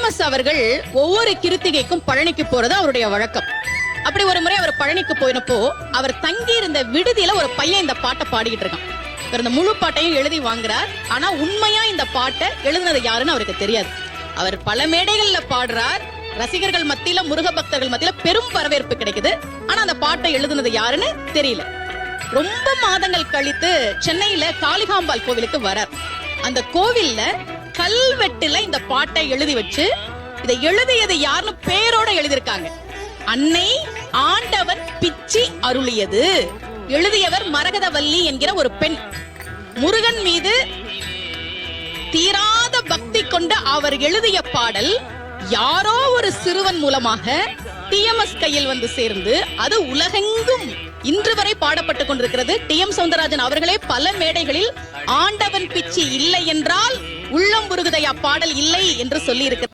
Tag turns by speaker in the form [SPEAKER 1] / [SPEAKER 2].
[SPEAKER 1] TMS அவர்கள் ஒவ்வொரு கிருத்திகைக்கும் பழனிக்கு போறது அவருடைய வழக்கம். அப்படி ஒரு முறை அவர் பழனிக்கு போயினப்போ அவர் தங்கி இருந்த விடுதியில ஒரு பையன் இந்த பாட்டை பாடிக்கிட்டு இருக்கான். இவர் இந்த முழு பாட்டையும் எழுதி வாங்குறார். ஆனா உண்மையா இந்த பாட்டை எழுதுனது யாருன்னு அவருக்கு தெரியாது. அவர் பல மேடைகள்ல பாடுறார். ரசிகர்கள் மத்தியில, முருக பக்தர்கள் மத்தியில பெரும் வரவேற்பு கிடைக்குது. ஆனா அந்த பாட்டை எழுதுனது யாருன்னு தெரியல. ரொம்ப மாதங்கள் கழித்து சென்னையில காளிகாம்பாள் கோவிலுக்கு வரார். அந்த கோவில்ல கல்வெட்டுல இந்த பாட்டை எழுதி வச்சு, இதை எழுதியது யாருன்னு பேரோட எழுதியிருக்காங்க. அன்னை ஆண்டவன் பிச்சி அருளியது. எழுதியவர் மரகதவல்லி என்கிற ஒரு பெண். முருகன் மீது தீராத பக்தி கொண்ட அவர் எழுதிய பாடல் யாரோ ஒரு சிறுவன் மூலமாக டிஎம்எஸ் கையில் வந்து சேர்ந்து அது உலகெங்கும் இன்று வரை பாடப்பட்டுக் கொண்டிருக்கிறது. டி.எம். சௌந்தரராஜன் அவர்களே பல மேடைகளில் ஆண்டவன் பிச்சி இல்லை என்றால் உள்ளம் உருகுதையா பாடல் இல்லை என்று சொல்லி இருக்கிறார்.